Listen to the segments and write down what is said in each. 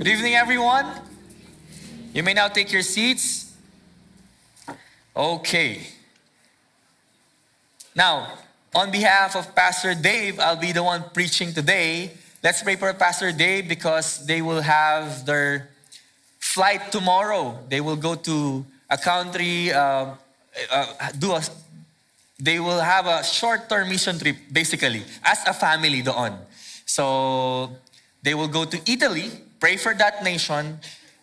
Good evening, everyone. You may now take your seats. Okay. Now, on behalf of Pastor Dave, I'll be the one preaching today. Let's pray for Pastor Dave because they will have their flight tomorrow. They will go to a country, they will have a short-term mission trip, basically, as a family doon. So, they will go to Italy, pray for that nation,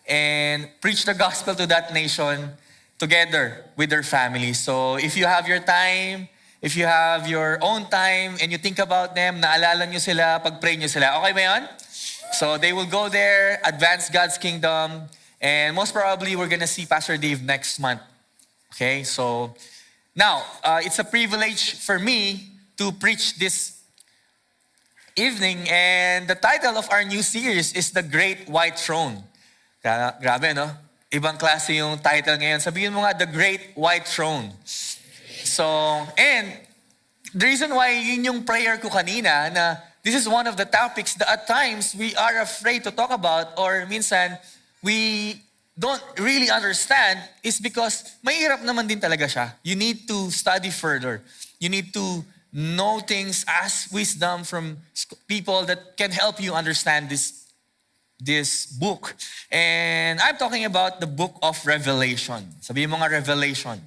and preach the gospel to that nation together with their family. So, if you have your time, if you have your own time, and you think about them, naalala nyo sila, pag-pray nyo sila. Okay ba yun? So, they will go there, advance God's kingdom, and most probably, we're gonna see Pastor Dave next month. Okay, so now, it's a privilege for me to preach this evening, and the title of our new series is The Great White Throne. Grabe, no? Ibang klase yung title ngayon. Sabihin mo nga, The Great White Throne. So, and the reason why yun yung prayer ko kanina, na this is one of the topics that at times we are afraid to talk about, or minsan, we don't really understand, is because mahirap naman din talaga siya. You need to study further. You need to know things, ask wisdom from people that can help you understand this book. And I'm talking about the book of Revelation. Sabihin mo nga Revelation.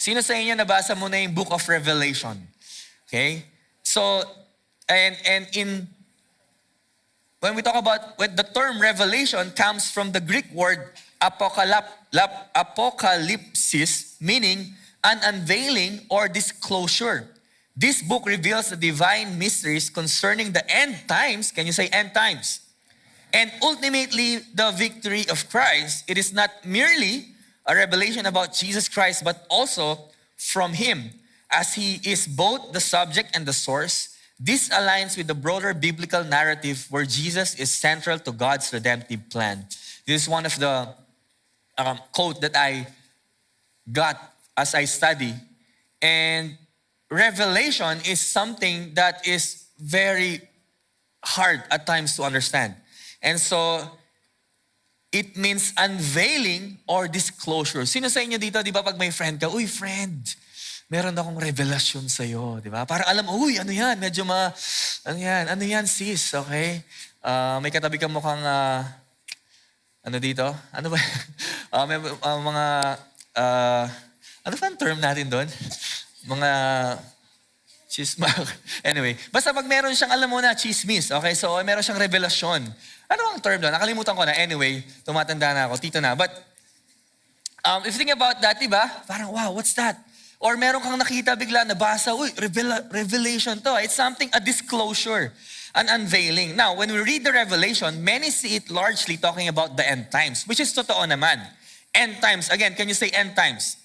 Sino sa inyo nabasa mo na yung book of Revelation? Okay? So, and when we talk about, when the term revelation comes from the Greek word apocalypsis, meaning an unveiling or disclosure. This book reveals the divine mysteries concerning the end times. Can you say end times? And ultimately, the victory of Christ. It is not merely a revelation about Jesus Christ, but also from Him, as He is both the subject and the source. This aligns with the broader biblical narrative where Jesus is central to God's redemptive plan. This is one of the quote that I got as I study. And revelation is something that is very hard at times to understand. And so, it means unveiling or disclosure. Sino sa inyo dito, di ba, pag may friend ka, uy, friend, meron akong revelasyon sa'yo, di ba? Para alam, uy, ano yan? Medyo ano yan, sis, okay? May katabi ka mukhang, ano dito? Ano ba? May mga, ano ba ang term natin doon? Mga, chismak. Anyway, basta pag meron siyang, alam mo na, chismis, okay? So, meron siyang revelasyon. Ano ang term doon? Nakalimutan ko na. Anyway, tumatanda na ako, tito na. But, if you think about that, di ba? Parang, wow, what's that? Or meron kang nakita bigla, nabasa, uy, revelation to. It's something, a disclosure, an unveiling. Now, when we read the Revelation, many see it largely talking about the end times, which is totoo naman. End times. Again, can you say end times?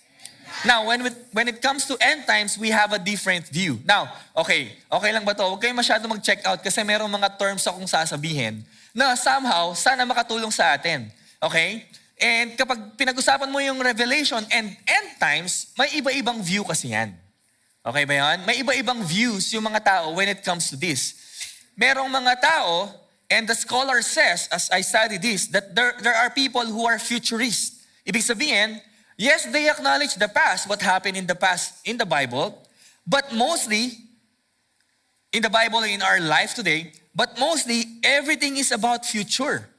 Now, when it comes to end times, we have a different view. Now, okay lang ba to? Huwag kayo masyado mag-check out kasi merong mga terms akong sasabihin na somehow, sana makatulong sa atin. Okay? And kapag pinag-usapan mo yung Revelation and end times, may iba-ibang view kasi yan. Okay ba yan? May iba-ibang views yung mga tao when it comes to this. Merong mga tao, and the scholar says, as I study this, that there are people who are futurists. Ibig sabihin, yes, they acknowledge the past, what happened in the past in the Bible, but mostly, in the Bible, in our life today, but mostly, everything is about future.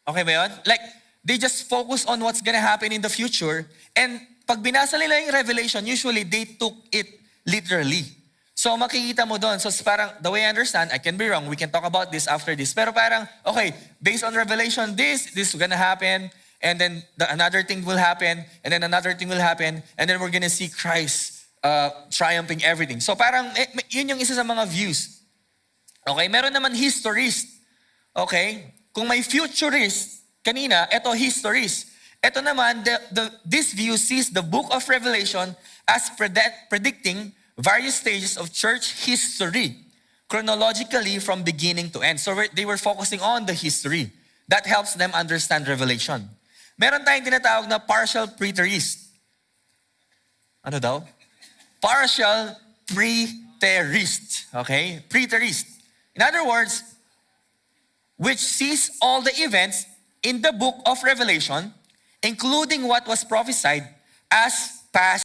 Okay ba yun? Like, they just focus on what's gonna happen in the future. And pag binasa nila yung Revelation, usually they took it literally. So makikita mo doon. So parang, the way I understand, I can be wrong, we can talk about this after this. Pero parang, okay, based on Revelation, this is gonna happen. And then another thing will happen. And then another thing will happen. And then we're gonna see Christ triumphing everything. So parang, yun yung isa sa mga views. Okay, meron naman historist. Okay, kung may futurist, kanina, ito historist. Ito naman, this view sees the book of Revelation as predicting various stages of church history, chronologically from beginning to end. So they were focusing on the history. That helps them understand Revelation. Meron tayong tinatawag na partial preterist. Ano daw? Partial preterist. Okay? Preterist. In other words, which sees all the events in the book of Revelation, including what was prophesied as past